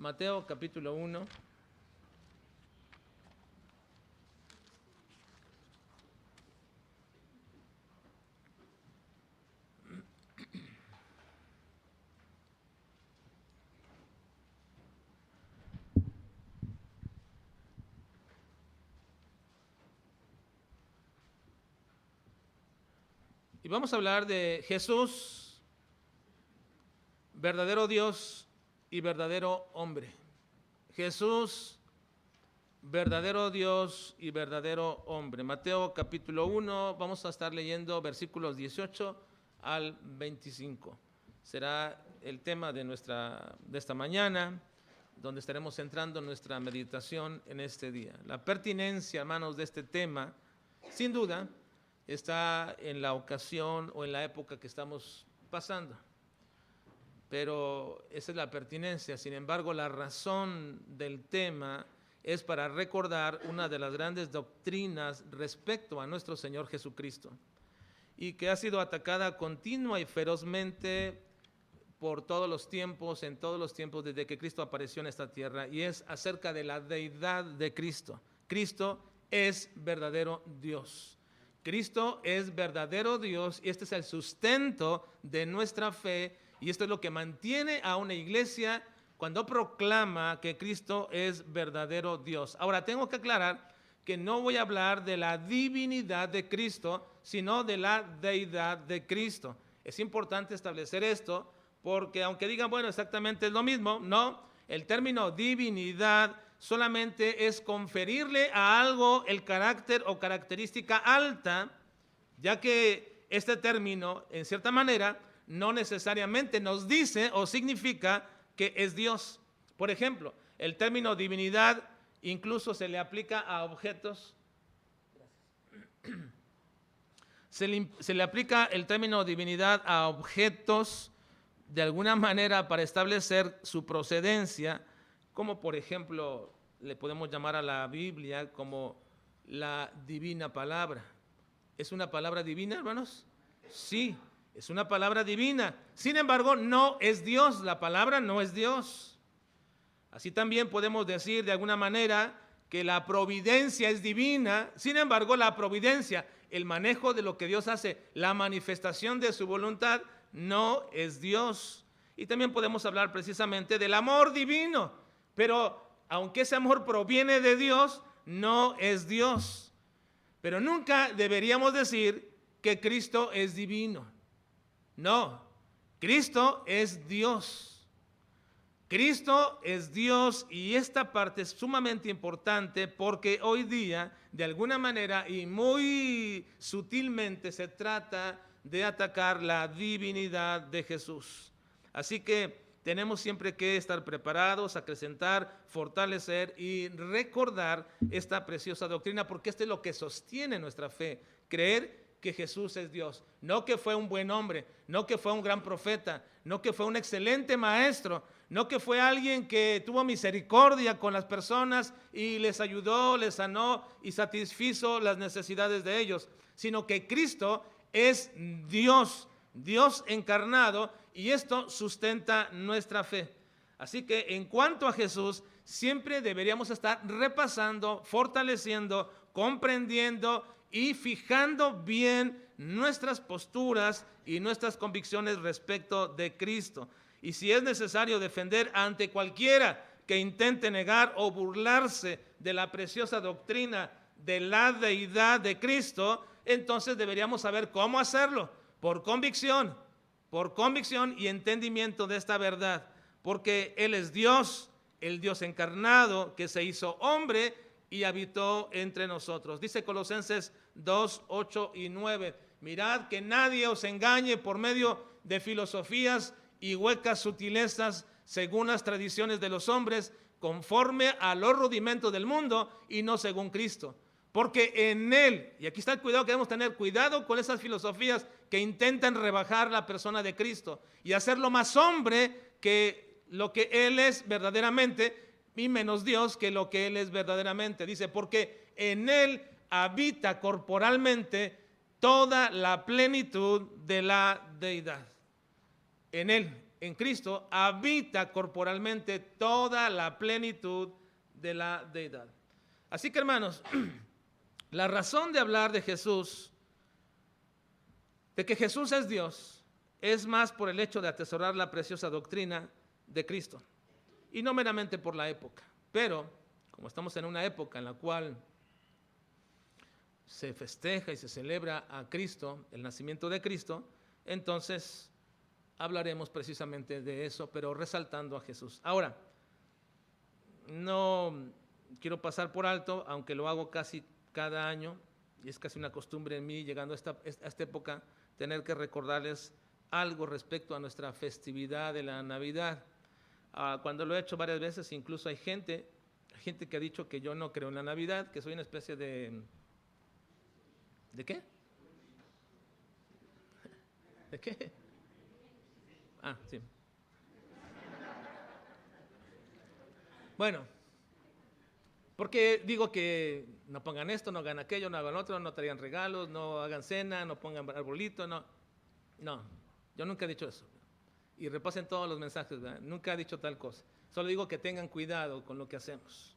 Mateo capítulo 1. Y vamos a hablar de Jesús, verdadero Dios y verdadero hombre. Jesús, verdadero Dios y verdadero hombre. Mateo capítulo 1, vamos a estar leyendo versículos 18 al 25. Será el tema de esta mañana, donde estaremos centrando nuestra meditación en este día. La pertinencia, hermanos, de este tema, sin duda, está en la ocasión o en la época que estamos pasando. Pero esa es la pertinencia. Sin embargo, la razón del tema es para recordar una de las grandes doctrinas respecto a nuestro Señor Jesucristo, y que ha sido atacada continua y ferozmente por todos los tiempos, en todos los tiempos desde que Cristo apareció en esta tierra, y es acerca de la deidad de Cristo. Cristo es verdadero Dios. Cristo es verdadero Dios, y este es el sustento de nuestra fe, y esto es lo que mantiene a una iglesia cuando proclama que Cristo es verdadero Dios. Ahora, tengo que aclarar que no voy a hablar de la divinidad de Cristo, sino de la deidad de Cristo. Es importante establecer esto, porque aunque digan, bueno, exactamente es lo mismo, no, el término divinidad solamente es conferirle a algo el carácter o característica alta, ya que este término, en cierta manera, no necesariamente nos dice o significa que es Dios. Por ejemplo, el término divinidad incluso se le aplica a objetos. Se le aplica el término divinidad a objetos de alguna manera para establecer su procedencia, como por ejemplo le podemos llamar a la Biblia como la divina palabra. ¿Es una palabra divina, hermanos? Sí, es una palabra divina. Sin embargo, no es Dios, la palabra no es Dios. Así también podemos decir de alguna manera que la providencia es divina. Sin embargo, la providencia, el manejo de lo que Dios hace, la manifestación de su voluntad, no es Dios. Y también podemos hablar precisamente del amor divino, pero aunque ese amor proviene de Dios, no es Dios. Pero nunca deberíamos decir que Cristo es divino. No, Cristo es Dios. Cristo es Dios, y esta parte es sumamente importante porque hoy día, de alguna manera y muy sutilmente, se trata de atacar la divinidad de Jesús. Así que tenemos siempre que estar preparados, acrecentar, fortalecer y recordar esta preciosa doctrina, porque esto es lo que sostiene nuestra fe: creer que Jesús es Dios, no que fue un buen hombre, no que fue un gran profeta, no que fue un excelente maestro, no que fue alguien que tuvo misericordia con las personas y les ayudó, les sanó y satisfizo las necesidades de ellos, sino que Cristo es Dios, Dios encarnado, y esto sustenta nuestra fe. Así que en cuanto a Jesús, siempre deberíamos estar repasando, fortaleciendo, comprendiendo y fijando bien nuestras posturas y nuestras convicciones respecto de Cristo. Y si es necesario defender ante cualquiera que intente negar o burlarse de la preciosa doctrina de la deidad de Cristo, entonces deberíamos saber cómo hacerlo, por convicción y entendimiento de esta verdad, porque Él es Dios, el Dios encarnado que se hizo hombre y habitó entre nosotros. Dice Colosenses 2, 8 y 9, mirad que nadie os engañe por medio de filosofías y huecas sutilezas según las tradiciones de los hombres, conforme a los rudimentos del mundo y no según Cristo. Porque en Él, y aquí está el cuidado que debemos tener, cuidado con esas filosofías que intentan rebajar la persona de Cristo y hacerlo más hombre que lo que Él es verdaderamente, y menos Dios que lo que Él es verdaderamente. Dice, porque en Él habita corporalmente toda la plenitud de la deidad. En Él en Cristo habita corporalmente toda la plenitud de la deidad. Así que, hermanos, la razón de hablar de Jesús, de que Jesús es Dios, es más por el hecho de atesorar la preciosa doctrina de Cristo y no meramente por la época. Pero, como estamos en una época en la cual se festeja y se celebra a Cristo, el nacimiento de Cristo, entonces hablaremos precisamente de eso, pero resaltando a Jesús. Ahora, no quiero pasar por alto, aunque lo hago casi cada año, y es casi una costumbre en mí, llegando a esta época, tener que recordarles algo respecto a nuestra festividad de la Navidad. Cuando lo he hecho varias veces, incluso hay gente que ha dicho que yo no creo en la Navidad, que soy una especie de... ¿De qué? ¿De qué? Sí. Bueno, porque digo que no pongan esto, no hagan aquello, no hagan otro, no traigan regalos, no hagan cena, no pongan arbolito, no, yo nunca he dicho eso. Y repasen todos los mensajes, ¿verdad? Nunca he dicho tal cosa. Solo digo que tengan cuidado con lo que hacemos,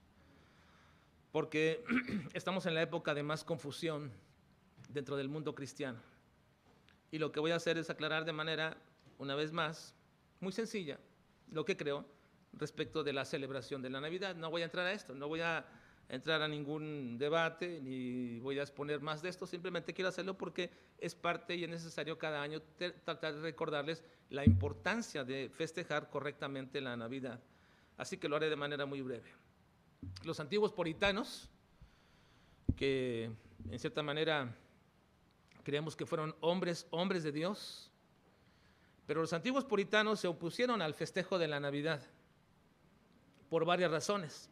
porque estamos en la época de más confusión dentro del mundo cristiano. Y lo que voy a hacer es aclarar de manera, una vez más, muy sencilla, lo que creo respecto de la celebración de la Navidad. No voy a entrar a esto, no voy a entrar a ningún debate, ni voy a exponer más de esto, simplemente quiero hacerlo porque es parte y es necesario cada año tratar de recordarles la importancia de festejar correctamente la Navidad. Así que lo haré de manera muy breve. Los antiguos puritanos, que en cierta manera creemos que fueron hombres de Dios, pero los antiguos puritanos se opusieron al festejo de la Navidad por varias razones.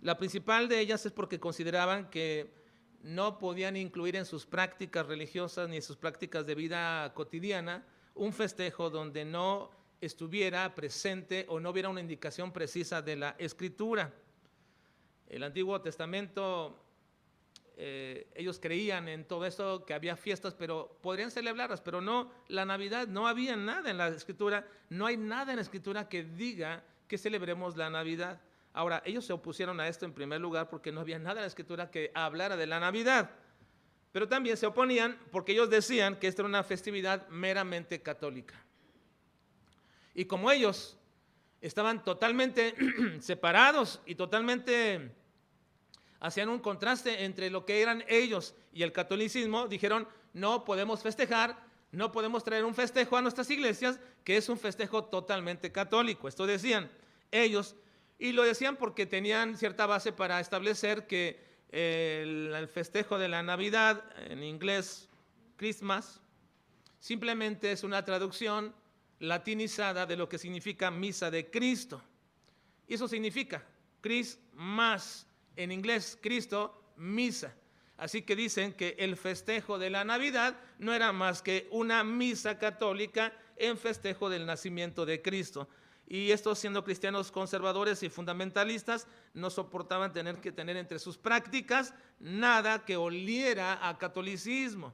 La principal de ellas es porque consideraban que no podían incluir en sus prácticas religiosas ni en sus prácticas de vida cotidiana un festejo donde no estuviera presente o no hubiera una indicación precisa de la Escritura. El Antiguo Testamento, ellos creían en todo esto, que había fiestas, pero podrían celebrarlas, pero no la Navidad, no había nada en la Escritura, no hay nada en la Escritura que diga que celebremos la Navidad. Ahora, ellos se opusieron a esto en primer lugar porque no había nada en la Escritura que hablara de la Navidad, pero también se oponían porque ellos decían que esta era una festividad meramente católica. Y como ellos estaban totalmente separados y totalmente hacían un contraste entre lo que eran ellos y el catolicismo, dijeron, no podemos festejar, no podemos traer un festejo a nuestras iglesias que es un festejo totalmente católico. Esto decían ellos, y lo decían porque tenían cierta base para establecer que el festejo de la Navidad, en inglés Christmas, simplemente es una traducción latinizada de lo que significa misa de Cristo. Y eso significa Christmas, en inglés Cristo, misa. Así que dicen que el festejo de la Navidad no era más que una misa católica en festejo del nacimiento de Cristo. Y estos, siendo cristianos conservadores y fundamentalistas, no soportaban tener que tener entre sus prácticas nada que oliera a catolicismo.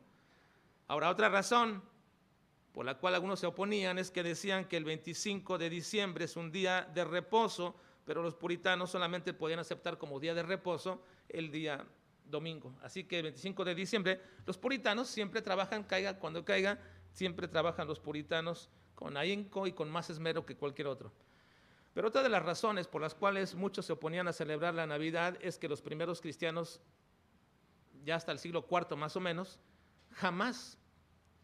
Ahora, otra razón por la cual algunos se oponían es que decían que el 25 de diciembre es un día de reposo, pero los puritanos solamente podían aceptar como día de reposo el día domingo. Así que el 25 de diciembre los puritanos siempre trabajan, caiga cuando caiga, siempre trabajan los puritanos con ahínco y con más esmero que cualquier otro. Pero otra de las razones por las cuales muchos se oponían a celebrar la Navidad es que los primeros cristianos, ya hasta el siglo IV más o menos, jamás,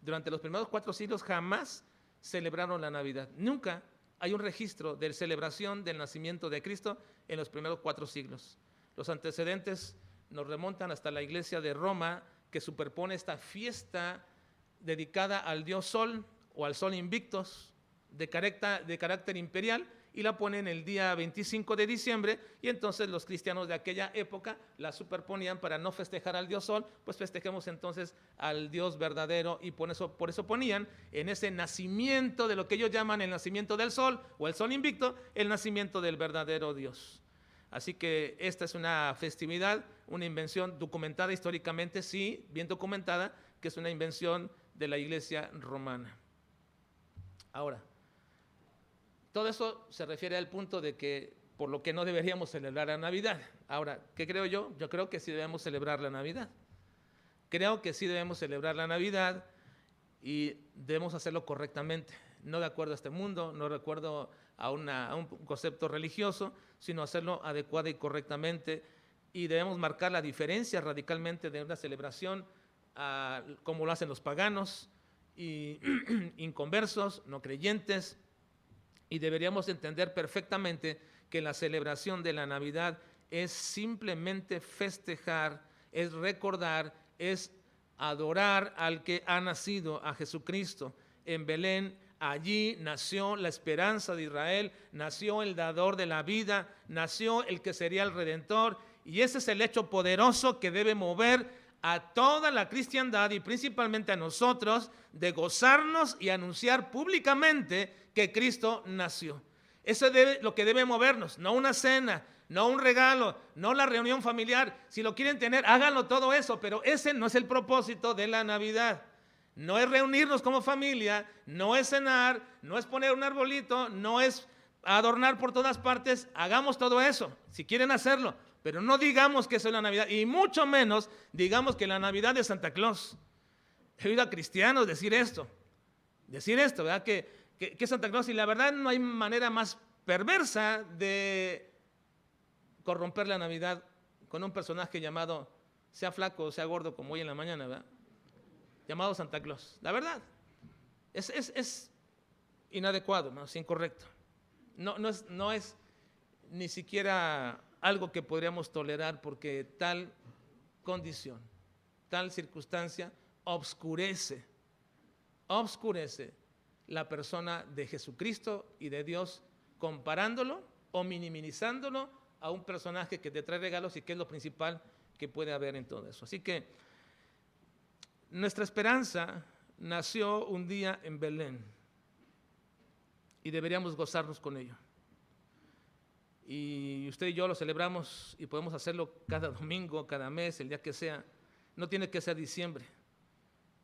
durante los primeros 4 siglos, jamás celebraron la Navidad. Nunca hay un registro de celebración del nacimiento de Cristo en los primeros 4 siglos. Los antecedentes nos remontan hasta la iglesia de Roma, que superpone esta fiesta dedicada al dios Sol o al Sol Invictus de carácter imperial, y la ponen el día 25 de diciembre, y entonces los cristianos de aquella época la superponían para no festejar al dios Sol, pues festejemos entonces al Dios verdadero, y por eso ponían en ese nacimiento de lo que ellos llaman el nacimiento del Sol o el Sol Invicto, el nacimiento del verdadero Dios. Así que esta es una festividad, una invención documentada históricamente, sí, bien documentada, que es una invención de la iglesia romana. Ahora, Todo eso se refiere al punto de que por lo que no deberíamos celebrar la Navidad. Ahora, ¿qué creo yo? Yo creo que sí debemos celebrar la Navidad. Creo que sí debemos celebrar la Navidad y debemos hacerlo correctamente, no de acuerdo a este mundo, no de acuerdo a un concepto religioso, sino hacerlo adecuada y correctamente, y debemos marcar la diferencia radicalmente de una celebración como lo hacen los paganos y inconversos, no creyentes, y deberíamos entender perfectamente que la celebración de la Navidad es simplemente festejar, es recordar, es adorar al que ha nacido, a Jesucristo. En Belén, allí nació la esperanza de Israel, nació el dador de la vida, nació el que sería el Redentor, y ese es el hecho poderoso que debe mover a toda la cristiandad y principalmente a nosotros de gozarnos y anunciar públicamente que Cristo nació. Eso es lo que debe movernos, no una cena, no un regalo, no la reunión familiar. Si lo quieren tener, háganlo todo eso, pero ese no es el propósito de la Navidad. No es reunirnos como familia, no es cenar, no es poner un arbolito, no es adornar por todas partes. Hagamos todo eso, si quieren hacerlo, pero no digamos que eso es la Navidad, y mucho menos digamos que la Navidad es Santa Claus. He oído a cristianos decir esto, ¿verdad? Que Santa Claus, y la verdad no hay manera más perversa de corromper la Navidad con un personaje llamado, sea flaco o sea gordo como hoy en la mañana, ¿verdad? Llamado Santa Claus. La verdad, es inadecuado, ¿no? Es incorrecto. No es ni siquiera algo que podríamos tolerar, porque tal condición, tal circunstancia obscurece la persona de Jesucristo y de Dios, comparándolo o minimizándolo a un personaje que te trae regalos y que es lo principal que puede haber en todo eso. Así que nuestra esperanza nació un día en Belén y deberíamos gozarnos con ello. Y usted y yo lo celebramos y podemos hacerlo cada domingo, cada mes, el día que sea. No tiene que ser diciembre.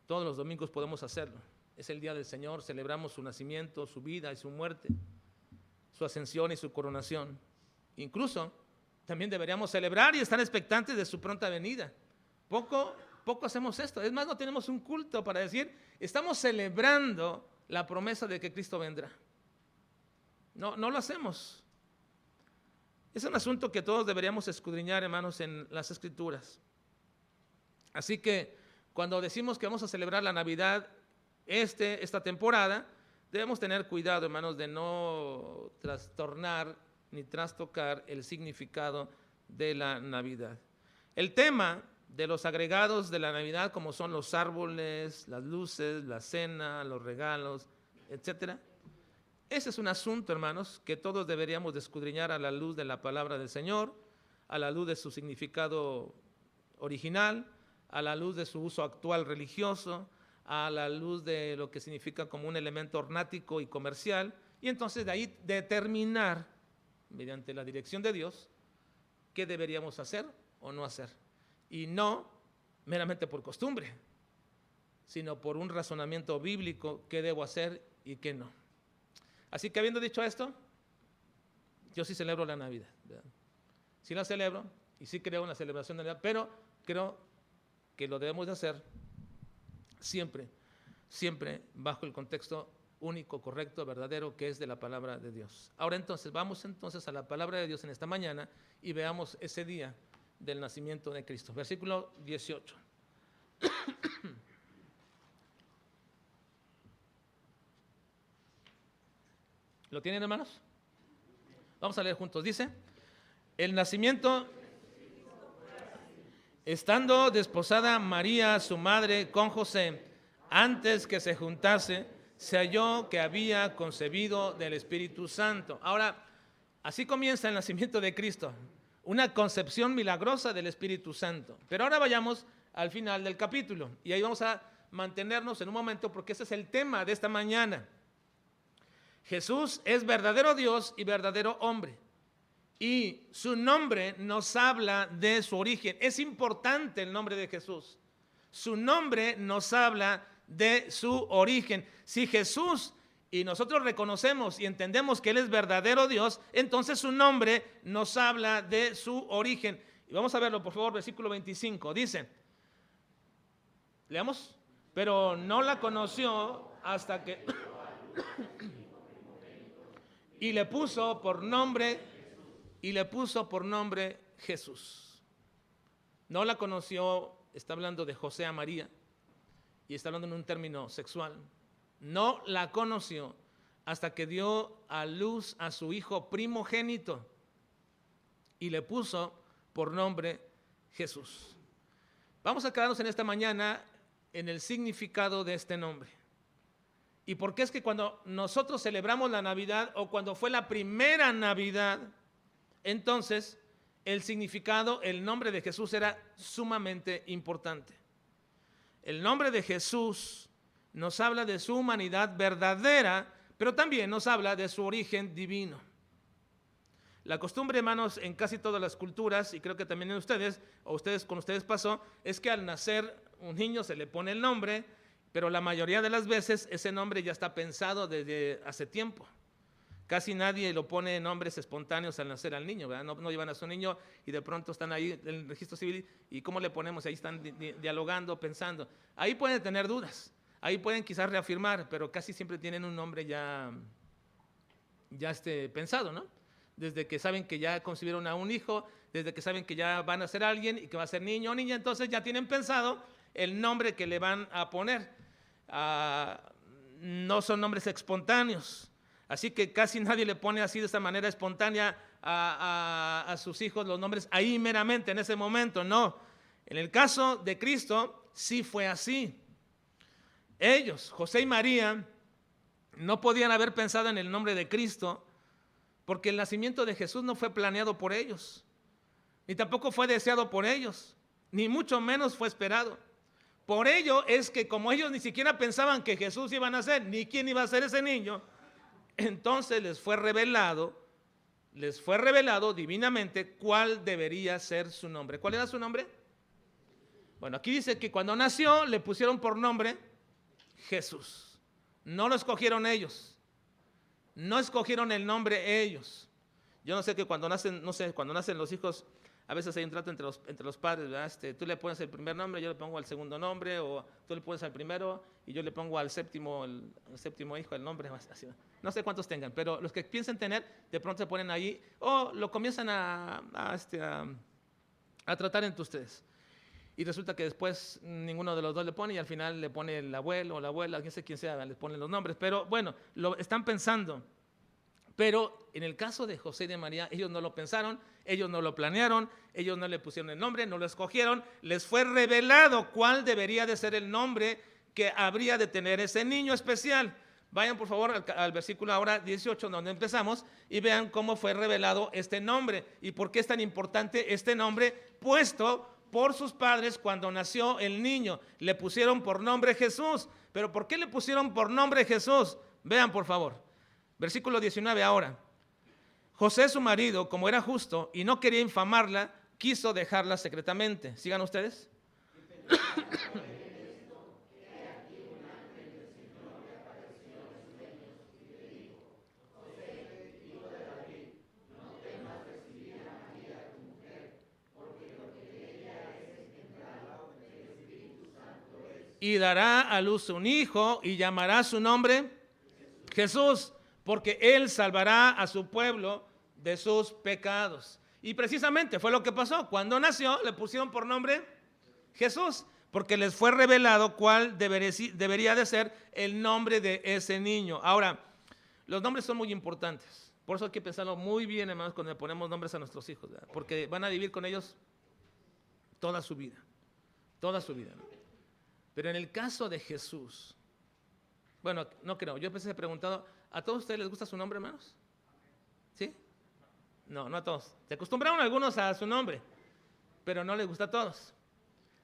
Todos los domingos podemos hacerlo. Es el día del Señor, celebramos su nacimiento, su vida y su muerte, su ascensión y su coronación. Incluso también deberíamos celebrar y estar expectantes de su pronta venida. Poco hacemos esto. Es más, no tenemos un culto para decir, estamos celebrando la promesa de que Cristo vendrá. No lo hacemos. Es un asunto que todos deberíamos escudriñar, hermanos, en las Escrituras. Así que cuando decimos que vamos a celebrar la Navidad esta temporada, debemos tener cuidado, hermanos, de no trastornar ni trastocar el significado de la Navidad. El tema de los agregados de la Navidad, como son los árboles, las luces, la cena, los regalos, etcétera, ese es un asunto, hermanos, que todos deberíamos de escudriñar a la luz de la palabra del Señor, a la luz de su significado original, a la luz de su uso actual religioso, a la luz de lo que significa como un elemento ornático y comercial, y entonces de ahí determinar, mediante la dirección de Dios, qué deberíamos hacer o no hacer. Y no meramente por costumbre, sino por un razonamiento bíblico, qué debo hacer y qué no. Así que, habiendo dicho esto, yo sí celebro la Navidad, ¿verdad? Sí la celebro y sí creo en la celebración de la Navidad, pero creo que lo debemos de hacer siempre bajo el contexto único, correcto, verdadero, que es de la palabra de Dios. Ahora entonces, vamos entonces a la palabra de Dios en esta mañana y veamos ese día del nacimiento de Cristo. Versículo 18. ¿Lo tienen, hermanos? Vamos a leer juntos. Dice, el nacimiento, estando desposada María, su madre, con José, antes que se juntase, se halló que había concebido del Espíritu Santo. Ahora, así comienza el nacimiento de Cristo, una concepción milagrosa del Espíritu Santo. Pero ahora vayamos al final del capítulo, y ahí vamos a mantenernos en un momento, porque ese es el tema de esta mañana. Jesús es verdadero Dios y verdadero hombre, y su nombre nos habla de su origen. Es importante el nombre de Jesús. Su nombre nos habla de su origen. Si Jesús y nosotros reconocemos y entendemos que Él es verdadero Dios, entonces su nombre nos habla de su origen. Y vamos a verlo, por favor, versículo 25. Dice, leamos, pero no la conoció hasta que... y le puso por nombre Jesús. No la conoció, está hablando de José a María, y está hablando en un término sexual. No la conoció hasta que dio a luz a su hijo primogénito y le puso por nombre Jesús. Vamos a quedarnos en esta mañana en el significado de este nombre. ¿Y por qué es que cuando nosotros celebramos la Navidad o cuando fue la primera Navidad, entonces el significado, el nombre de Jesús era sumamente importante? El nombre de Jesús nos habla de su humanidad verdadera, pero también nos habla de su origen divino. La costumbre, hermanos, en casi todas las culturas, y creo que también en ustedes, o con ustedes pasó, es que al nacer un niño se le pone el nombre, pero la mayoría de las veces ese nombre ya está pensado desde hace tiempo. Casi nadie lo pone nombres espontáneos al nacer al niño, ¿verdad? No llevan a su niño y de pronto están ahí en el registro civil y ¿cómo le ponemos? Ahí están dialogando, pensando. Ahí pueden tener dudas, ahí pueden quizás reafirmar, pero casi siempre tienen un nombre ya pensado, ¿no? Desde que saben que ya concibieron a un hijo, desde que saben que ya van a ser alguien y que va a ser niño o niña, entonces ya tienen pensado el nombre que le van a poner. No son nombres espontáneos. Así que casi nadie le pone así de esta manera espontánea a sus hijos los nombres ahí meramente en ese momento, no. En el caso de Cristo sí fue así. Ellos, José y María, no podían haber pensado en el nombre de Cristo porque el nacimiento de Jesús no fue planeado por ellos, ni tampoco fue deseado por ellos, ni mucho menos fue esperado. Por ello es que como ellos ni siquiera pensaban que Jesús iba a nacer, ni quién iba a ser ese niño, entonces les fue revelado divinamente cuál debería ser su nombre. ¿Cuál era su nombre? Bueno, aquí dice que cuando nació le pusieron por nombre Jesús. No lo escogieron ellos. No escogieron el nombre ellos. Yo no sé que cuando nacen los hijos, a veces hay un trato entre los padres, ¿verdad? Tú le pones el primer nombre, yo le pongo el segundo nombre, o tú le pones al primero y yo le pongo al séptimo hijo el nombre. Así. No sé cuántos tengan, pero los que piensen tener, de pronto se ponen ahí o lo comienzan a tratar entre ustedes. Y resulta que después ninguno de los dos le pone y al final le pone el abuelo o la abuela, quién sé quién sea, les ponen los nombres. Pero bueno, lo están pensando. Pero en el caso de José y de María, ellos no lo pensaron, ellos no lo planearon, ellos no le pusieron el nombre, no lo escogieron. Les fue revelado cuál debería de ser el nombre que habría de tener ese niño especial. Vayan por favor al versículo ahora 18 donde empezamos y vean cómo fue revelado este nombre y por qué es tan importante este nombre puesto por sus padres cuando nació el niño. Le pusieron por nombre Jesús. ¿Pero por qué le pusieron por nombre Jesús? Vean por favor. Versículo 19 ahora. José su marido, como era justo y no quería infamarla, quiso dejarla secretamente. ¿Sigan ustedes? Y dará a luz un hijo y llamará su nombre Jesús, porque él salvará a su pueblo de sus pecados. Y precisamente fue lo que pasó. Cuando nació le pusieron por nombre Jesús, porque les fue revelado cuál debería de ser el nombre de ese niño. Ahora, los nombres son muy importantes. Por eso hay que pensarlo muy bien, hermanos, cuando le ponemos nombres a nuestros hijos, ¿verdad? Porque van a vivir con ellos toda su vida. Toda su vida, ¿no? Pero en el caso de Jesús, bueno, no creo, yo he preguntado, ¿a todos ustedes les gusta su nombre, hermanos? ¿Sí? No, no a todos. Se acostumbraron algunos a su nombre, pero no les gusta a todos.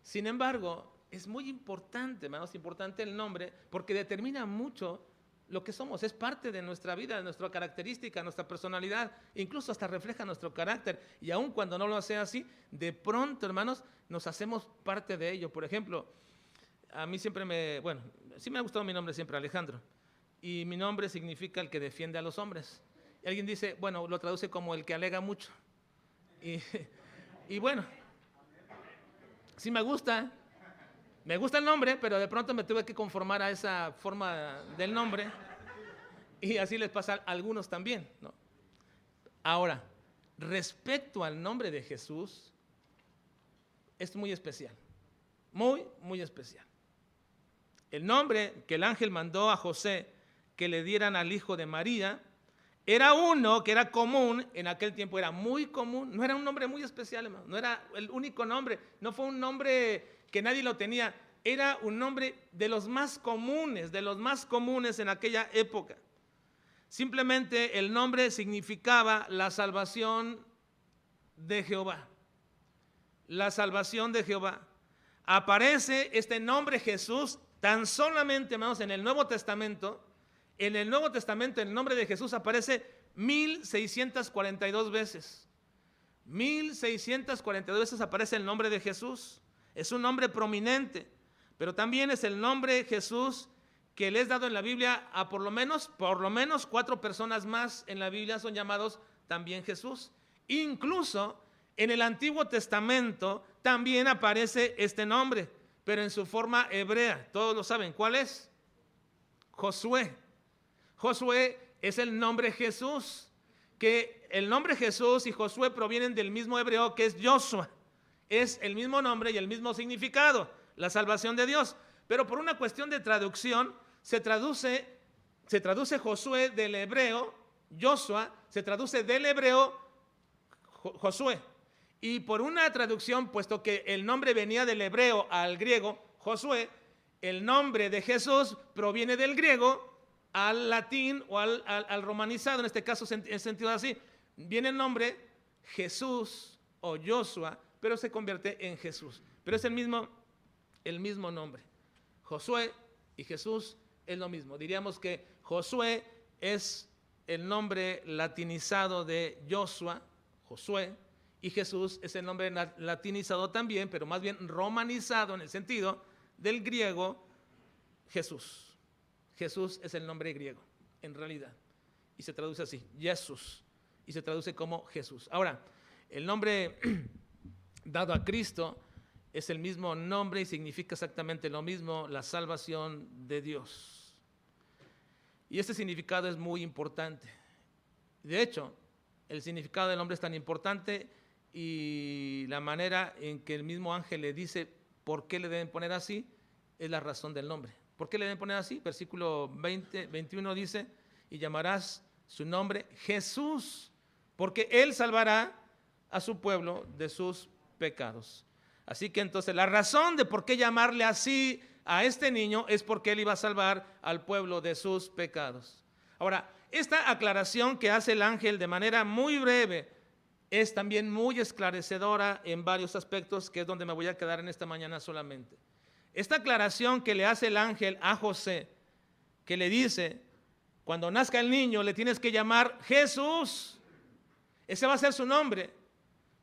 Sin embargo, es muy importante, hermanos, importante el nombre, porque determina mucho lo que somos, es parte de nuestra vida, de nuestra característica, nuestra personalidad, incluso hasta refleja nuestro carácter, y aun cuando no lo sea así, de pronto, hermanos, nos hacemos parte de ello. Por ejemplo, a mí siempre sí me ha gustado mi nombre siempre, Alejandro, y mi nombre significa el que defiende a los hombres. Y alguien dice, bueno, lo traduce como el que alega mucho. Y bueno, sí me gusta el nombre, pero de pronto me tuve que conformar a esa forma del nombre. Y así les pasa a algunos también, ¿no? Ahora, respecto al nombre de Jesús, es muy especial, muy, muy especial. El nombre que el ángel mandó a José que le dieran al hijo de María era uno que era común, en aquel tiempo era muy común, no era un nombre muy especial, hermano, no era el único nombre, no fue un nombre que nadie lo tenía, era un nombre de los más comunes en aquella época. Simplemente el nombre significaba la salvación de Jehová. La salvación de Jehová. Aparece este nombre Jesús tan solamente, hermanos, en el Nuevo Testamento. En el Nuevo Testamento el nombre de Jesús aparece 1642 veces. 1642 veces aparece el nombre de Jesús. Es un nombre prominente, pero también es el nombre Jesús que le es dado en la Biblia a por lo menos 4 personas más en la Biblia son llamados también Jesús. Incluso en el Antiguo Testamento también aparece este nombre, pero en su forma hebrea. Todos lo saben. ¿Cuál es? Josué. Josué es el nombre Jesús, que el nombre Jesús y Josué provienen del mismo hebreo que es Joshua. Es el mismo nombre y el mismo significado, la salvación de Dios. Pero por una cuestión de traducción, se traduce Josué del hebreo, Joshua, se traduce del hebreo Josué. Y por una traducción, puesto que el nombre venía del hebreo al griego, Josué, el nombre de Jesús proviene del griego al latín o al romanizado, en este caso en sentido así. Viene el nombre Jesús o Joshua, pero se convierte en Jesús. Pero es el mismo nombre. Josué y Jesús es lo mismo. Diríamos que Josué es el nombre latinizado de Joshua, Josué, y Jesús es el nombre latinizado también, pero más bien romanizado en el sentido del griego Jesús. Jesús es el nombre griego, en realidad, y se traduce así, Jesús, y se traduce como Jesús. Ahora, el nombre dado a Cristo es el mismo nombre y significa exactamente lo mismo, la salvación de Dios. Y este significado es muy importante. De hecho, el significado del nombre es tan importante y la manera en que el mismo ángel le dice por qué le deben poner así es la razón del nombre. ¿Por qué le deben poner así? Versículo 21 dice, y llamarás su nombre Jesús, porque él salvará a su pueblo de sus pecados. Así que entonces la razón de por qué llamarle así a este niño es porque él iba a salvar al pueblo de sus pecados. Ahora, esta aclaración que hace el ángel de manera muy breve es también muy esclarecedora en varios aspectos, que es donde me voy a quedar en esta mañana solamente. Esta aclaración que le hace el ángel a José, que le dice, cuando nazca el niño le tienes que llamar Jesús, ese va a ser su nombre,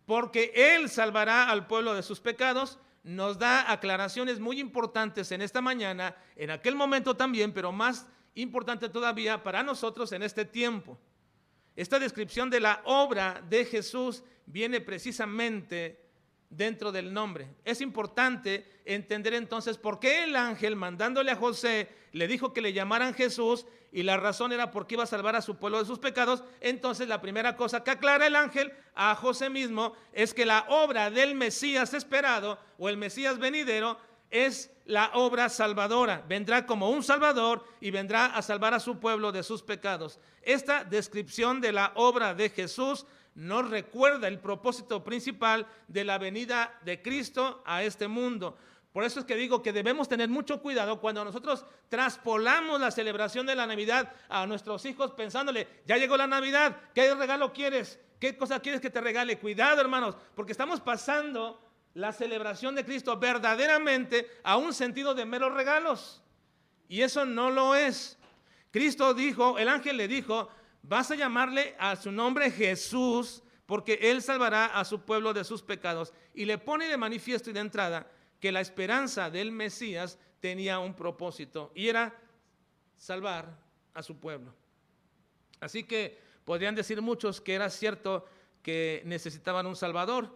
porque él salvará al pueblo de sus pecados, nos da aclaraciones muy importantes en esta mañana, en aquel momento también, pero más importante todavía para nosotros en este tiempo. Esta descripción de la obra de Jesús viene precisamente dentro del nombre. Es importante entender entonces por qué el ángel, mandándole a José, le dijo que le llamaran Jesús, y la razón era porque iba a salvar a su pueblo de sus pecados. Entonces la primera cosa que aclara el ángel a José mismo es que la obra del Mesías esperado o el Mesías venidero es la obra salvadora. Vendrá como un salvador y vendrá a salvar a su pueblo de sus pecados. Esta descripción de la obra de Jesús nos recuerda el propósito principal de la venida de Cristo a este mundo. Por eso es que digo que debemos tener mucho cuidado cuando nosotros traspolamos la celebración de la Navidad a nuestros hijos pensándole, ya llegó la Navidad, ¿qué regalo quieres? ¿Qué cosa quieres que te regale? Cuidado, hermanos, porque estamos pasando la celebración de Cristo verdaderamente a un sentido de meros regalos. Y eso no lo es. Cristo dijo, el ángel le dijo, vas a llamarle a su nombre Jesús, porque él salvará a su pueblo de sus pecados. Y le pone de manifiesto y de entrada que la esperanza del Mesías tenía un propósito, y era salvar a su pueblo. Así que podrían decir muchos que era cierto que necesitaban un Salvador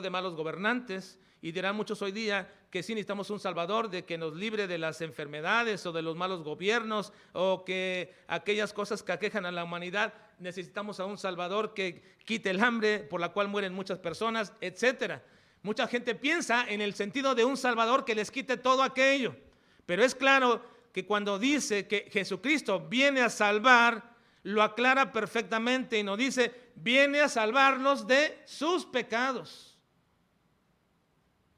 de malos gobernantes, y dirán muchos hoy día que sí necesitamos un Salvador de que nos libre de las enfermedades o de los malos gobiernos o que aquellas cosas que aquejan a la humanidad, necesitamos a un Salvador que quite el hambre por la cual mueren muchas personas, etcétera. Mucha gente piensa en el sentido de un Salvador que les quite todo aquello, pero es claro que cuando dice que Jesucristo viene a salvar, lo aclara perfectamente y nos dice, viene a salvarnos de sus pecados.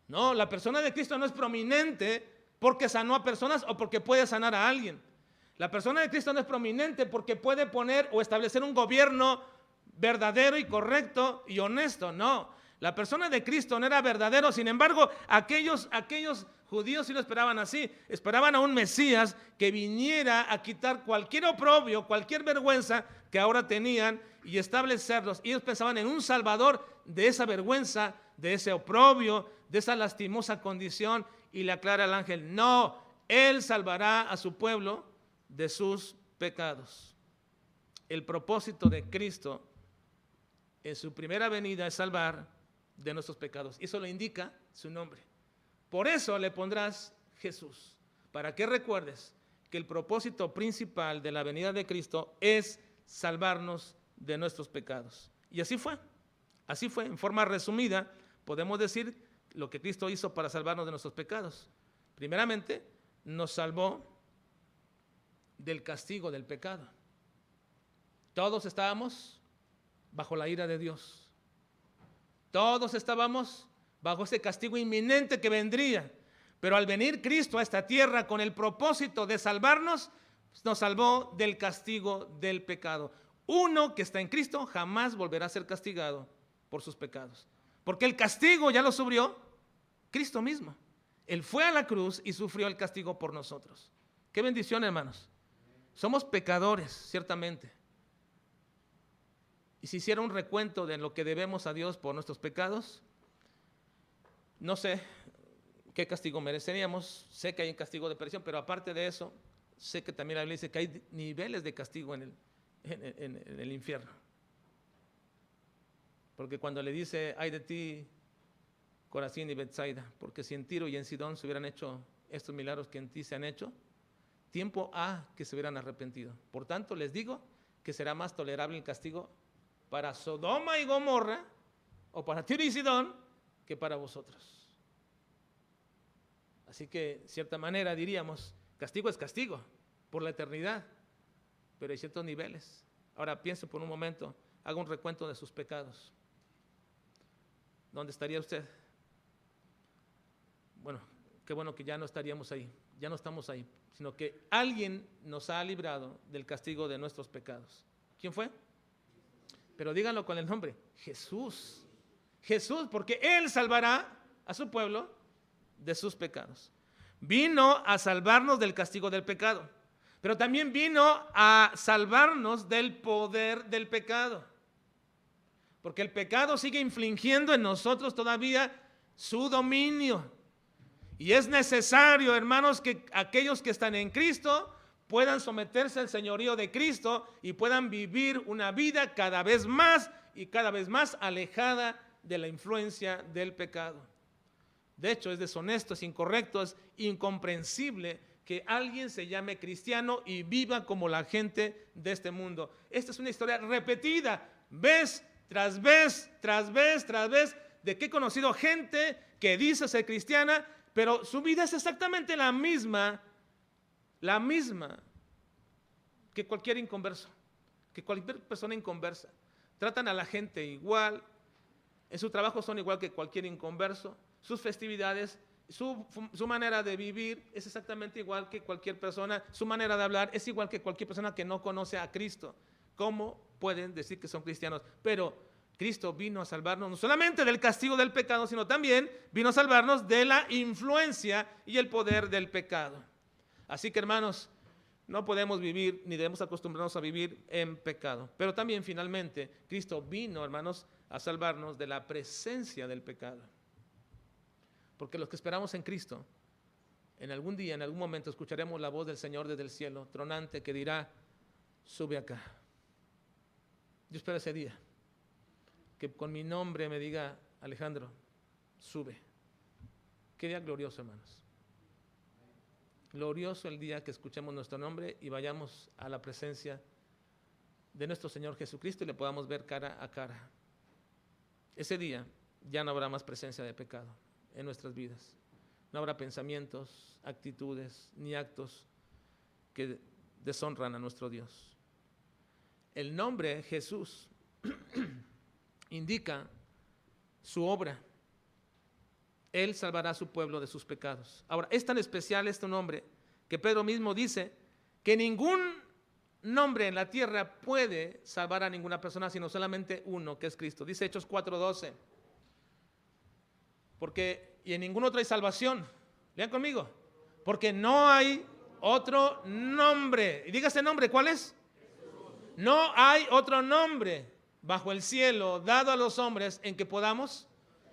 No, la persona de Cristo no es prominente porque sanó a personas o porque puede sanar a alguien. La persona de Cristo no es prominente porque puede poner o establecer un gobierno verdadero y correcto y honesto. No, la persona de Cristo no era verdadero. Sin embargo, aquellos judíos sí lo esperaban así. Esperaban a un Mesías que viniera a quitar cualquier oprobio, cualquier vergüenza que ahora tenían y establecerlos. Ellos pensaban en un Salvador de esa vergüenza, de ese oprobio, de esa lastimosa condición, y le aclara al ángel, no, Él salvará a su pueblo de sus pecados. El propósito de Cristo en su primera venida es salvar de nuestros pecados. Eso lo indica su nombre. Por eso le pondrás Jesús, para que recuerdes que el propósito principal de la venida de Cristo es salvarnos de nuestros pecados. Y así fue, en forma resumida, podemos decir lo que Cristo hizo para salvarnos de nuestros pecados. Primeramente, nos salvó del castigo del pecado. Todos estábamos bajo la ira de Dios. Todos estábamos bajo ese castigo inminente que vendría. Pero al venir Cristo a esta tierra con el propósito de salvarnos, nos salvó del castigo del pecado. Uno que está en Cristo jamás volverá a ser castigado por sus pecados. Porque el castigo ya lo sufrió Cristo mismo. Él fue a la cruz y sufrió el castigo por nosotros. Qué bendición, hermanos. Somos pecadores, ciertamente. Y si hiciera un recuento de lo que debemos a Dios por nuestros pecados, no sé qué castigo mereceríamos. Sé que hay un castigo de perdición, pero aparte de eso, sé que también la Biblia dice que hay niveles de castigo en el infierno. Porque cuando le dice, ay de ti, Corazín y Betsaida, porque si en Tiro y en Sidón se hubieran hecho estos milagros que en ti se han hecho, tiempo ha que se hubieran arrepentido. Por tanto, les digo que será más tolerable el castigo para Sodoma y Gomorra, o para Tiro y Sidón, que para vosotros. Así que, de cierta manera, diríamos, castigo es castigo, por la eternidad, pero hay ciertos niveles. Ahora piense por un momento, haga un recuento de sus pecados. ¿Dónde estaría usted? Bueno, qué bueno que ya no estaríamos ahí, ya no estamos ahí, sino que alguien nos ha librado del castigo de nuestros pecados. ¿Quién fue? Pero díganlo con el nombre, Jesús. Jesús, porque Él salvará a su pueblo de sus pecados. Vino a salvarnos del castigo del pecado, pero también vino a salvarnos del poder del pecado. Porque el pecado sigue infligiendo en nosotros todavía su dominio. Y es necesario, hermanos, que aquellos que están en Cristo puedan someterse al señorío de Cristo y puedan vivir una vida cada vez más y cada vez más alejada de la influencia del pecado. De hecho, es deshonesto, es incorrecto, es incomprensible que alguien se llame cristiano y viva como la gente de este mundo. Esta es una historia repetida, vez tras vez, tras vez, tras vez, de que he conocido gente que dice ser cristiana, pero su vida es exactamente la misma que cualquier inconverso, que cualquier persona inconversa. Tratan a la gente igual, en su trabajo son igual que cualquier inconverso, sus festividades, su manera de vivir es exactamente igual que cualquier persona, su manera de hablar es igual que cualquier persona que no conoce a Cristo. ¿Cómo pueden decir que son cristianos? Pero Cristo vino a salvarnos no solamente del castigo del pecado, sino también vino a salvarnos de la influencia y el poder del pecado. Así que, hermanos, no podemos vivir ni debemos acostumbrarnos a vivir en pecado. Pero también, finalmente, Cristo vino, hermanos, a salvarnos de la presencia del pecado. Porque los que esperamos en Cristo En algún día, en algún momento, escucharemos la voz del Señor desde el cielo, tronante, que dirá, sube acá. Yo espero ese día, que con mi nombre me diga, Alejandro, sube. Qué día glorioso, hermanos. Glorioso el día que escuchemos nuestro nombre y vayamos a la presencia de nuestro Señor Jesucristo y le podamos ver cara a cara. Ese día ya no habrá más presencia de pecado en nuestras vidas. No habrá pensamientos, actitudes ni actos que deshonran a nuestro Dios. El nombre Jesús indica su obra. Él salvará a su pueblo de sus pecados. Ahora, es tan especial este nombre que Pedro mismo dice que ningún nombre en la tierra puede salvar a ninguna persona, sino solamente uno, que es Cristo. Dice Hechos 4:12. Porque, y en ningún otro hay salvación. Lean conmigo. Porque no hay otro nombre. Y diga ese nombre, ¿cuál es? Jesús. No hay otro nombre bajo el cielo dado a los hombres en que podamos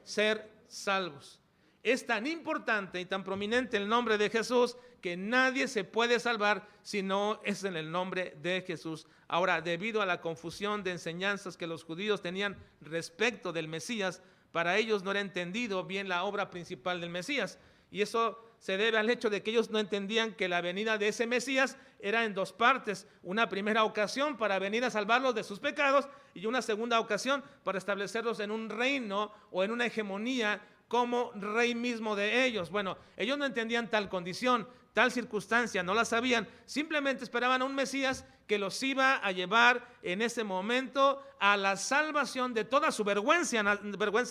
ser salvos. Es tan importante y tan prominente el nombre de Jesús que nadie se puede salvar si no es en el nombre de Jesús. Ahora, debido a la confusión de enseñanzas que los judíos tenían respecto del Mesías, para ellos no era entendido bien la obra principal del Mesías. Y eso se debe al hecho de que ellos no entendían que la venida de ese Mesías era en dos partes. Una primera ocasión para venir a salvarlos de sus pecados y una segunda ocasión para establecerlos en un reino o en una hegemonía como rey mismo de ellos. Bueno, ellos no entendían tal condición, tal circunstancia, no la sabían. Simplemente esperaban a un Mesías que los iba a llevar en ese momento a la salvación de toda su vergüenza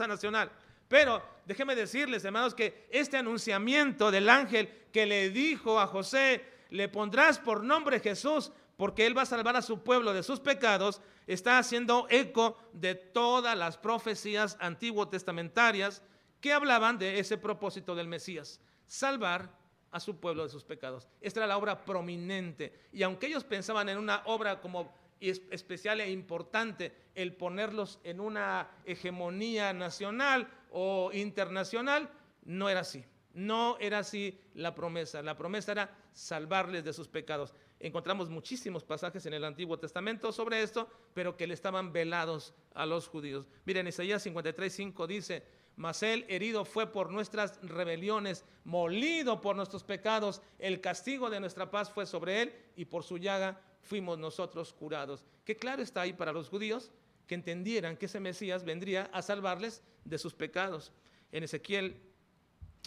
nacional. Pero déjenme decirles, hermanos, que este anunciamiento del ángel que le dijo a José, le pondrás por nombre Jesús, porque él va a salvar a su pueblo de sus pecados, está haciendo eco de todas las profecías antiguo testamentarias que hablaban de ese propósito del Mesías, salvar a su pueblo de sus pecados. Esta era la obra prominente. Y aunque ellos pensaban en una obra como especial e importante, el ponerlos en una hegemonía nacional o internacional, no era así. No era así la promesa. La promesa era salvarles de sus pecados. Encontramos muchísimos pasajes en el Antiguo Testamento sobre esto, pero que le estaban velados a los judíos. Miren, Isaías 53:5 dice: mas él herido fue por nuestras rebeliones, molido por nuestros pecados, el castigo de nuestra paz fue sobre él, y por su llaga fuimos nosotros curados. Qué claro está ahí para los judíos que entendieran que ese Mesías vendría a salvarles de sus pecados. En Ezequiel,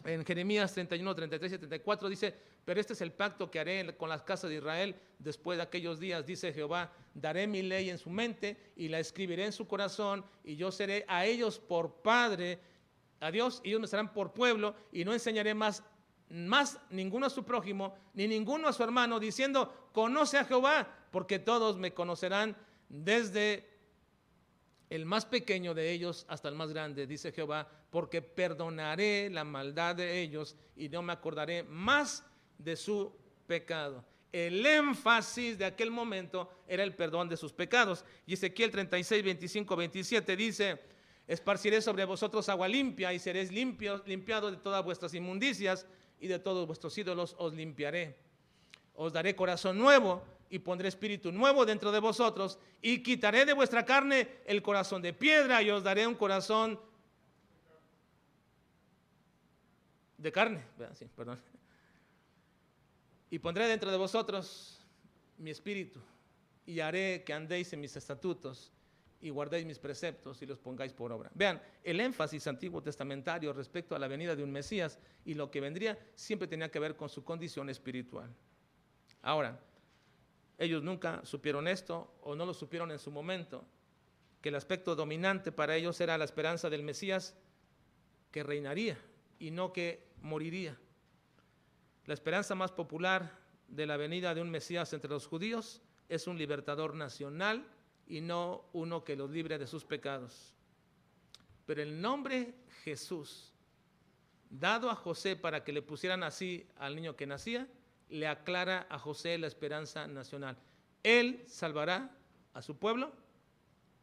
en Jeremías 31, 33 y 34 dice: pero este es el pacto que haré con las casas de Israel después de aquellos días, dice Jehová, daré mi ley en su mente y la escribiré en su corazón, y yo seré a ellos por padre, a Dios, y ellos me serán por pueblo, y no enseñaré más ninguno a su prójimo, ni ninguno a su hermano, diciendo, conoce a Jehová, porque todos me conocerán, desde el más pequeño de ellos hasta el más grande, dice Jehová, porque perdonaré la maldad de ellos y no me acordaré más de su pecado. El énfasis de aquel momento era el perdón de sus pecados. Y Ezequiel 36, 25, 27 dice: esparciré sobre vosotros agua limpia y seréis limpiados de todas vuestras inmundicias, y de todos vuestros ídolos os limpiaré. Os daré corazón nuevo y pondré espíritu nuevo dentro de vosotros, y quitaré de vuestra carne el corazón de piedra y os daré un corazón de carne. Sí, perdón. Y pondré dentro de vosotros mi espíritu y haré que andéis en mis estatutos y guardéis mis preceptos y los pongáis por obra. Vean, el énfasis antiguo testamentario respecto a la venida de un Mesías y lo que vendría siempre tenía que ver con su condición espiritual. Ahora, ellos nunca supieron esto, o no lo supieron en su momento, que el aspecto dominante para ellos era la esperanza del Mesías que reinaría y no que moriría. La esperanza más popular de la venida de un Mesías entre los judíos es un libertador nacional y no uno que los libre de sus pecados. Pero el nombre Jesús, dado a José para que le pusieran así al niño que nacía, le aclara a José la esperanza nacional. Él salvará a su pueblo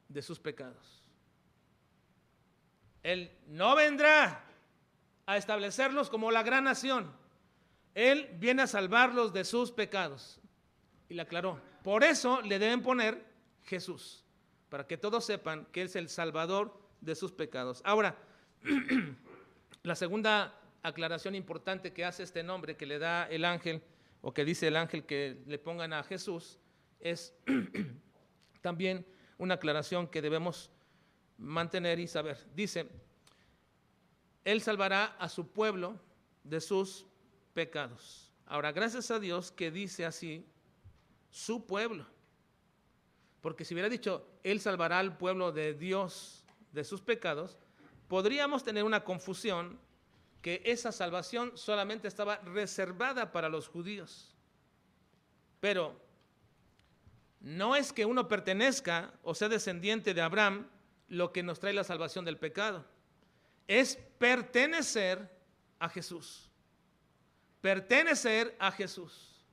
de sus pecados. Él no vendrá a establecerlos como la gran nación, Él viene a salvarlos de sus pecados. Y le aclaró. Por eso le deben poner Jesús, para que todos sepan que Él es el Salvador de sus pecados. Ahora, la segunda aclaración importante que hace este nombre que le da el ángel, o que dice el ángel que le pongan a Jesús, es también una aclaración que debemos mantener y saber. Dice, Él salvará a su pueblo de sus pecados. Ahora, gracias a Dios que dice así, su pueblo. Porque si hubiera dicho, Él salvará al pueblo de Dios de sus pecados, podríamos tener una confusión que esa salvación solamente estaba reservada para los judíos. Pero no es que uno pertenezca o sea descendiente de Abraham lo que nos trae la salvación del pecado. Es pertenecer a Jesús. Pertenecer a Jesús.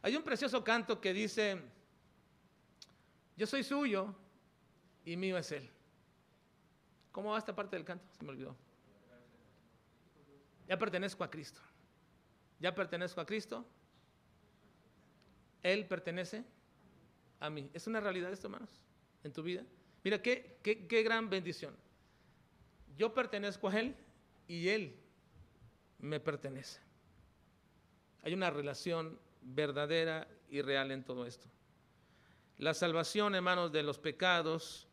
Hay un precioso canto que dice, yo soy suyo y mío es Él. ¿Cómo va esta parte del canto? Se me olvidó. Ya pertenezco a Cristo. Ya pertenezco a Cristo. Él pertenece a mí. ¿Es una realidad esto, hermanos? En tu vida. Mira, qué gran bendición. Yo pertenezco a Él y Él me pertenece. Hay una relación verdadera y real en todo esto. La salvación, hermanos, de los pecados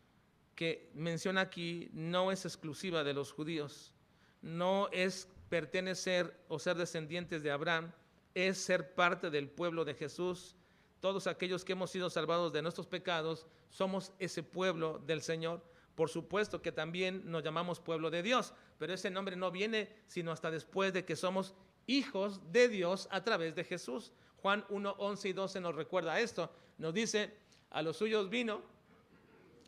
que menciona aquí no es exclusiva de los judíos. No es pertenecer o ser descendientes de Abraham, es ser parte del pueblo de Jesús. Todos aquellos que hemos sido salvados de nuestros pecados somos ese pueblo del Señor. Por supuesto que también nos llamamos pueblo de Dios, pero ese nombre no viene sino hasta después de que somos hijos de Dios a través de Jesús. Juan 1, 11 y 12 nos recuerda esto. Nos dice, a los suyos vino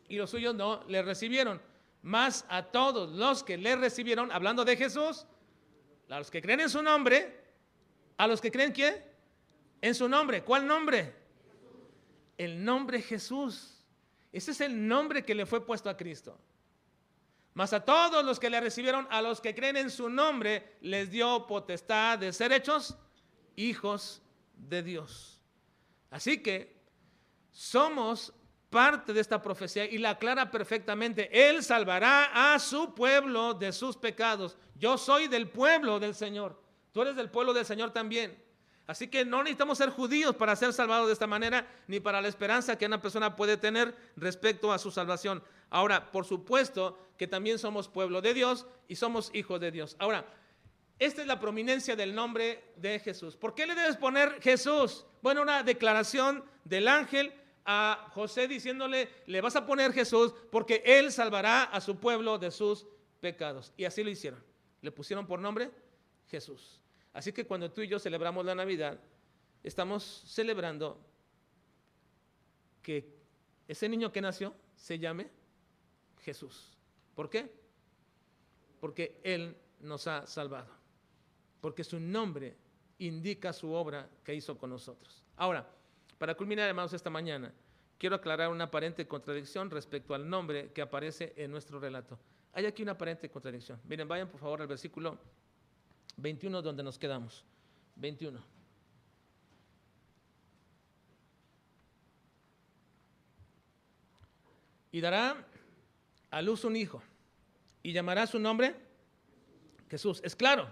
y los suyos no le recibieron. Mas a todos los que le recibieron, hablando de Jesús, a los que creen en su nombre, a los que creen ¿qué? En su nombre. ¿Cuál nombre? El nombre Jesús. Ese es el nombre que le fue puesto a Cristo. Mas a todos los que le recibieron, a los que creen en su nombre, les dio potestad de ser hechos hijos de Dios. Así que somos parte de esta profecía y la aclara perfectamente. Él salvará a su pueblo de sus pecados. Yo soy del pueblo del Señor. Tú eres del pueblo del Señor también. Así que no necesitamos ser judíos para ser salvados de esta manera, ni para la esperanza que una persona puede tener respecto a su salvación. Ahora, por supuesto que también somos pueblo de Dios y somos hijos de Dios. Ahora, esta es la prominencia del nombre de Jesús. ¿Por qué le debes poner Jesús? Bueno, una declaración del ángel a José diciéndole, le vas a poner Jesús porque Él salvará a su pueblo de sus pecados. Y así lo hicieron. Le pusieron por nombre Jesús. Así que cuando tú y yo celebramos la Navidad, estamos celebrando que ese niño que nació se llame Jesús. ¿Por qué? Porque Él nos ha salvado. Porque su nombre indica su obra que hizo con nosotros. Ahora, para culminar, hermanos, esta mañana, quiero aclarar una aparente contradicción respecto al nombre que aparece en nuestro relato. Hay aquí una aparente contradicción. Miren, vayan por favor al versículo 21 donde nos quedamos. 21. Y dará a luz un hijo y llamará su nombre Jesús. Es claro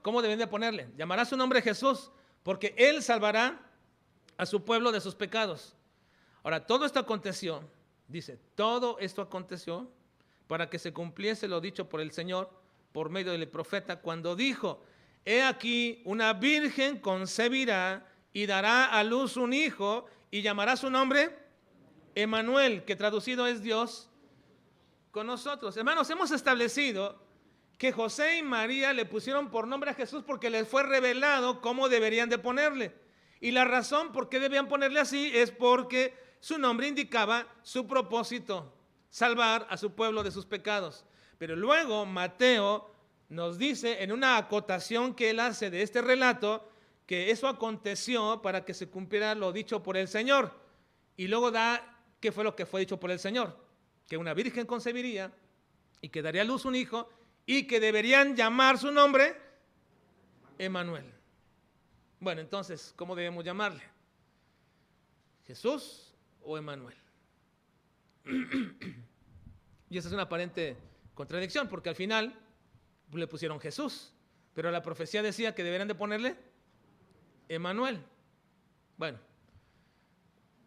cómo deben de ponerle. Llamará su nombre Jesús porque Él salvará a su pueblo de sus pecados. Ahora, todo esto aconteció, dice, todo esto aconteció para que se cumpliese lo dicho por el Señor por medio del profeta cuando dijo, he aquí una virgen concebirá y dará a luz un hijo y llamará su nombre Emmanuel, que traducido es Dios con nosotros. Hermanos, hemos establecido que José y María le pusieron por nombre a Jesús porque les fue revelado cómo deberían de ponerle. Y la razón por qué debían ponerle así es porque su nombre indicaba su propósito, salvar a su pueblo de sus pecados. Pero luego Mateo nos dice en una acotación que él hace de este relato que eso aconteció para que se cumpliera lo dicho por el Señor. Y luego da qué fue lo que fue dicho por el Señor, que una virgen concebiría y que daría a luz un hijo y que deberían llamar su nombre Emmanuel. Bueno, entonces, ¿cómo debemos llamarle? ¿Jesús o Emmanuel? Y esa es una aparente contradicción, porque al final le pusieron Jesús, pero la profecía decía que deberían de ponerle Emmanuel. Bueno,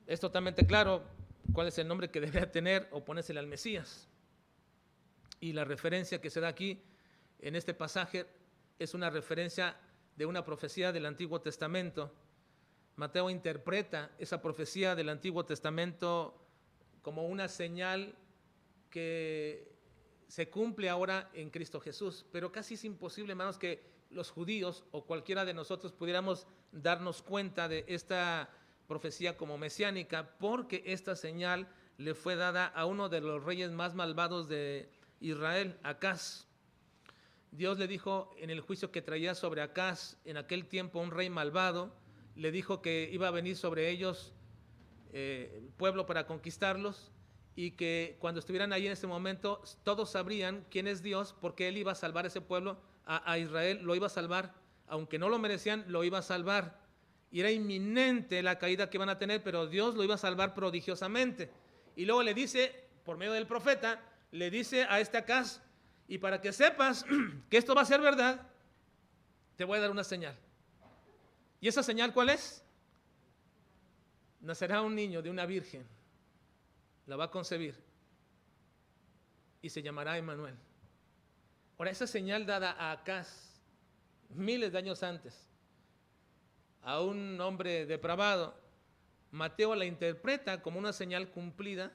es totalmente claro cuál es el nombre que debería tener o ponérsele al Mesías. Y la referencia que se da aquí en este pasaje es una referencia de una profecía del Antiguo Testamento. Mateo interpreta esa profecía del Antiguo Testamento como una señal que se cumple ahora en Cristo Jesús. Pero casi es imposible, hermanos, que los judíos o cualquiera de nosotros pudiéramos darnos cuenta de esta profecía como mesiánica, porque esta señal le fue dada a uno de los reyes más malvados de Israel, Acaz. Dios le dijo en el juicio que traía sobre Acaz en aquel tiempo, un rey malvado, le dijo que iba a venir sobre ellos pueblo para conquistarlos, y que cuando estuvieran ahí en ese momento todos sabrían quién es Dios, porque Él iba a salvar a ese pueblo, a Israel lo iba a salvar, aunque no lo merecían, lo iba a salvar, y era inminente la caída que iban a tener, pero Dios lo iba a salvar prodigiosamente. Y luego le dice, por medio del profeta, le dice a este Acaz, y para que sepas que esto va a ser verdad, te voy a dar una señal. ¿Y esa señal cuál es? Nacerá un niño de una virgen, la va a concebir y se llamará Emmanuel. Ahora, esa señal dada a Acaz miles de años antes, a un hombre depravado, Mateo la interpreta como una señal cumplida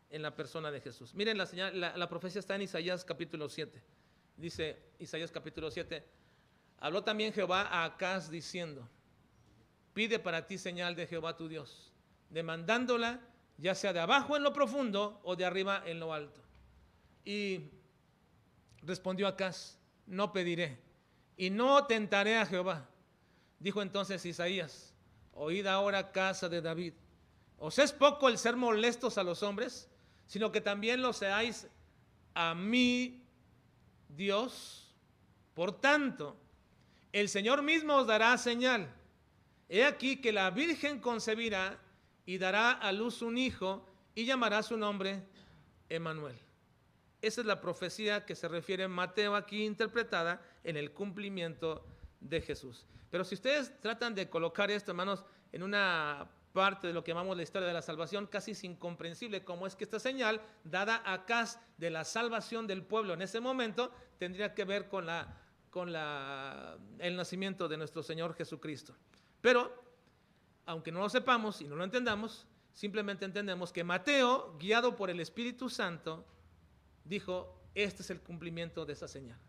en la persona de Jesús. Miren, la profecía está en Isaías capítulo 7. Dice Isaías capítulo 7, habló también Jehová a Acaz diciendo, pide para ti señal de Jehová tu Dios, demandándola ya sea de abajo en lo profundo o de arriba en lo alto. Y respondió Acaz, no pediré y no tentaré a Jehová. Dijo entonces Isaías, oíd ahora, casa de David, ¿os es poco el ser molestos a los hombres, sino que también lo seáis a mí, Dios? Por tanto, el Señor mismo os dará señal. He aquí que la Virgen concebirá y dará a luz un hijo y llamará su nombre Emmanuel. Esa es la profecía que se refiere Mateo aquí, interpretada en el cumplimiento de Jesús. Pero si ustedes tratan de colocar esto, hermanos, en una parte de lo que llamamos la historia de la salvación, casi es incomprensible cómo es que esta señal dada a Acaz de la salvación del pueblo en ese momento tendría que ver con el nacimiento de nuestro Señor Jesucristo. Pero, aunque no lo sepamos y no lo entendamos, simplemente entendemos que Mateo, guiado por el Espíritu Santo, dijo, este es el cumplimiento de esa señal.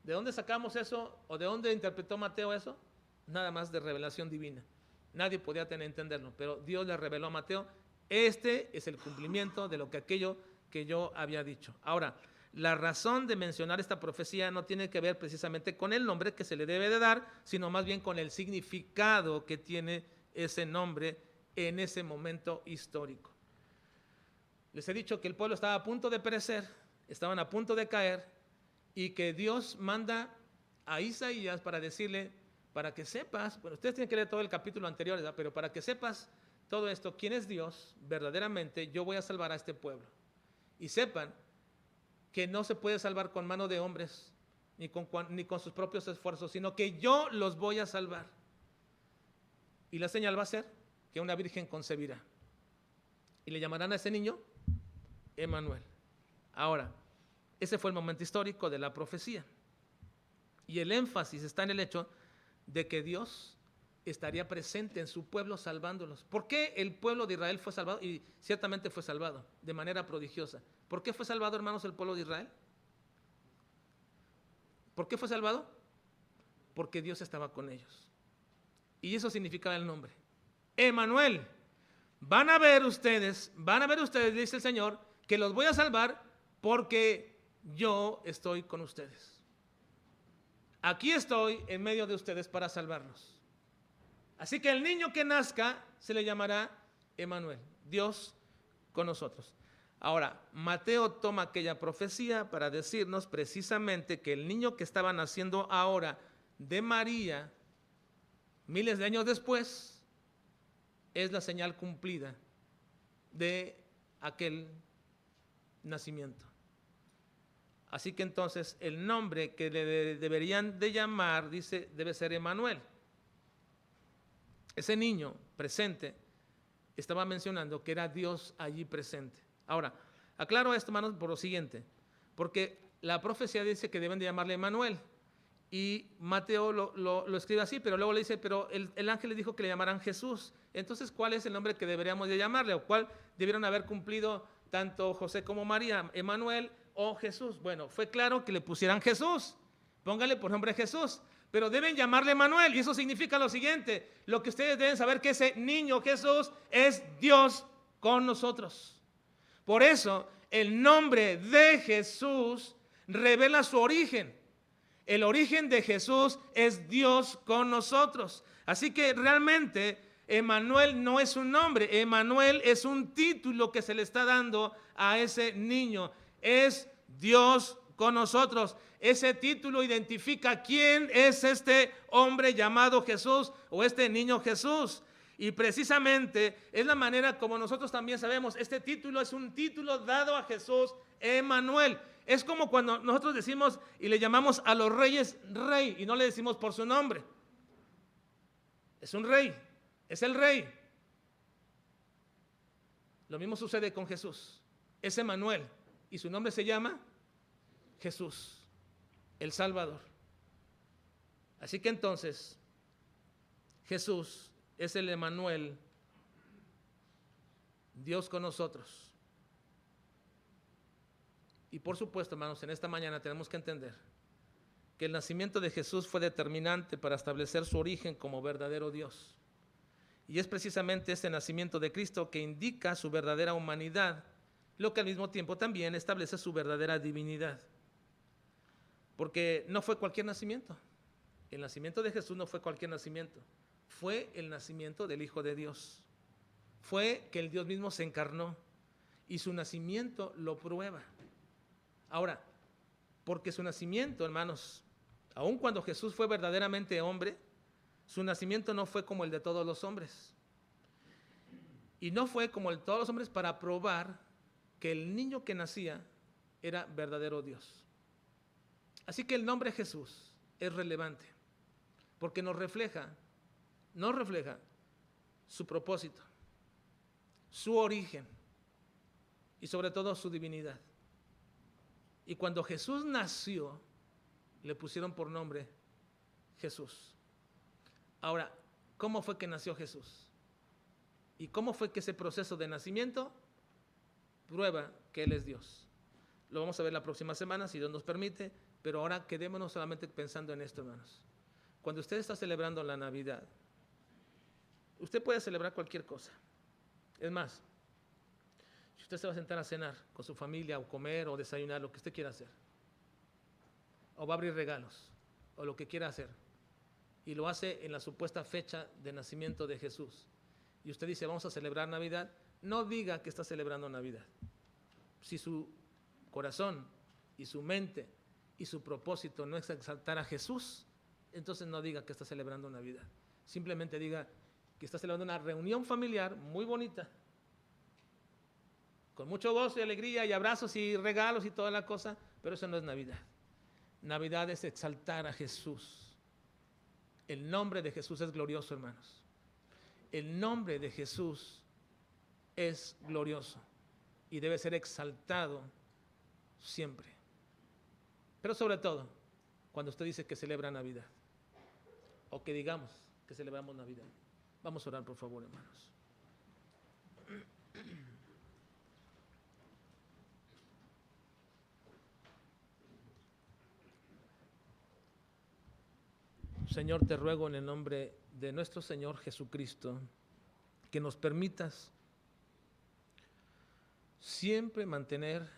¿De dónde sacamos eso? ¿O de dónde interpretó Mateo eso? Nada más de revelación divina. Nadie podía entenderlo, pero Dios le reveló a Mateo, este es el cumplimiento de aquello que yo había dicho. Ahora, la razón de mencionar esta profecía no tiene que ver precisamente con el nombre que se le debe de dar, sino más bien con el significado que tiene ese nombre en ese momento histórico. Les he dicho que el pueblo estaba a punto de perecer, estaban a punto de caer, y que Dios manda a Isaías para decirle, para que sepas, bueno, ustedes tienen que leer todo el capítulo anterior, ¿verdad? Pero para que sepas todo esto, quién es Dios, verdaderamente yo voy a salvar a este pueblo. Y sepan que no se puede salvar con mano de hombres, ni con sus propios esfuerzos, sino que yo los voy a salvar. Y la señal va a ser que una virgen concebirá. Y le llamarán a ese niño Emmanuel. Ahora, ese fue el momento histórico de la profecía. Y el énfasis está en el hecho de que Dios estaría presente en su pueblo salvándolos. ¿Por qué el pueblo de Israel fue salvado? Y ciertamente fue salvado de manera prodigiosa. ¿Por qué fue salvado, hermanos, el pueblo de Israel? ¿Por qué fue salvado? Porque Dios estaba con ellos. Y eso significaba el nombre. Emmanuel. Van a ver ustedes, dice el Señor, que los voy a salvar porque yo estoy con ustedes. Aquí estoy en medio de ustedes para salvarlos. Así que el niño que nazca se le llamará Emmanuel, Dios con nosotros. Ahora, Mateo toma aquella profecía para decirnos precisamente que el niño que estaba naciendo ahora de María, miles de años después, es la señal cumplida de aquel nacimiento. Así que entonces el nombre que le deberían de llamar, dice, debe ser Emmanuel. Ese niño presente estaba mencionando que era Dios allí presente. Ahora, aclaro esto, hermanos, por lo siguiente, porque la profecía dice que deben de llamarle Emmanuel, y Mateo lo escribe así, pero luego le dice, pero el ángel le dijo que le llamaran Jesús. Entonces, ¿cuál es el nombre que deberíamos de llamarle? ¿O cuál debieron haber cumplido tanto José como María? ¿Emmanuel o Jesús? Bueno, fue claro que le pusieran Jesús. Póngale por nombre Jesús. Pero deben llamarle Emmanuel, y eso significa lo siguiente: lo que ustedes deben saber, que ese niño Jesús es Dios con nosotros. Por eso el nombre de Jesús revela su origen. El origen de Jesús es Dios con nosotros. Así que realmente Emmanuel no es un nombre, Emmanuel es un título que se le está dando a ese niño. Es Dios con nosotros. Ese título identifica quién es este hombre llamado Jesús o este niño Jesús. Y precisamente es la manera como nosotros también sabemos, este título es un título dado a Jesús, Emmanuel. Es como cuando nosotros decimos y le llamamos a los reyes rey y no le decimos por su nombre. Es un rey, es el rey. Lo mismo sucede con Jesús. Es Emmanuel y su nombre se llama Jesús, el Salvador. Así que entonces Jesús es el Emmanuel, Dios con nosotros. Y por supuesto, hermanos, en esta mañana tenemos que entender que el nacimiento de Jesús fue determinante para establecer su origen como verdadero Dios. Y es precisamente este nacimiento de Cristo que indica su verdadera humanidad, lo que al mismo tiempo también establece su verdadera divinidad. Porque no fue cualquier nacimiento. El nacimiento de Jesús no fue cualquier nacimiento. Fue el nacimiento del Hijo de Dios. Fue que el Dios mismo se encarnó y su nacimiento lo prueba. Ahora, porque su nacimiento, hermanos, aun cuando Jesús fue verdaderamente hombre, su nacimiento no fue como el de todos los hombres. Y no fue como el de todos los hombres para probar que el niño que nacía era verdadero Dios. Así que el nombre Jesús es relevante, porque nos refleja su propósito, su origen y sobre todo su divinidad. Y cuando Jesús nació, le pusieron por nombre Jesús. Ahora, ¿cómo fue que nació Jesús? ¿Y cómo fue que ese proceso de nacimiento prueba que Él es Dios? Lo vamos a ver la próxima semana, si Dios nos permite, pero ahora quedémonos solamente pensando en esto, hermanos. Cuando usted está celebrando la Navidad, usted puede celebrar cualquier cosa. Es más, si usted se va a sentar a cenar con su familia, o comer, o desayunar, lo que usted quiera hacer, o va a abrir regalos, o lo que quiera hacer, y lo hace en la supuesta fecha de nacimiento de Jesús, y usted dice, vamos a celebrar Navidad, no diga que está celebrando Navidad. Si su corazón y su mente y su propósito no es exaltar a Jesús, entonces no diga que está celebrando Navidad. Simplemente diga que está celebrando una reunión familiar muy bonita, con mucho gozo y alegría y abrazos y regalos y toda la cosa, pero eso no es Navidad. Navidad es exaltar a Jesús. El nombre de Jesús es glorioso, hermanos. El nombre de Jesús es glorioso y debe ser exaltado siempre. Pero sobre todo, cuando usted dice que celebra Navidad, o que digamos que celebramos Navidad. Vamos a orar, por favor, hermanos. Señor, te ruego en el nombre de nuestro Señor Jesucristo que nos permitas siempre mantener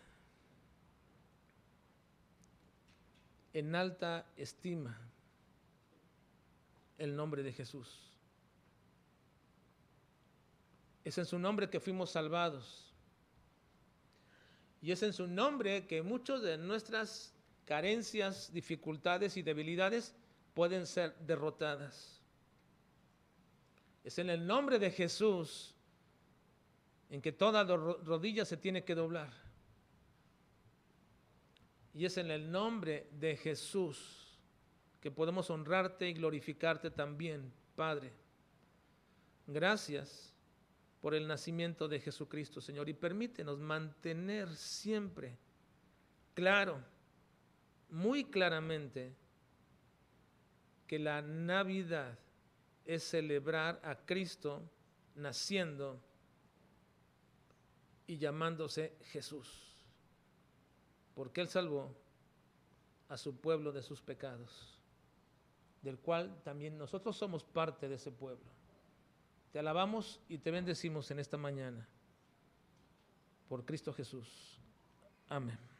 en alta estima el nombre de Jesús. Es en su nombre que fuimos salvados. Y es en su nombre que muchas de nuestras carencias, dificultades y debilidades pueden ser derrotadas. Es en el nombre de Jesús en que toda rodilla se tiene que doblar. Y es en el nombre de Jesús que podemos honrarte y glorificarte también, Padre. Gracias por el nacimiento de Jesucristo, Señor, y permítenos mantener siempre claro, muy claramente, que la Navidad es celebrar a Cristo naciendo y llamándose Jesús, porque Él salvó a su pueblo de sus pecados, del cual también nosotros somos parte de ese pueblo. Te alabamos y te bendecimos en esta mañana, por Cristo Jesús. Amén.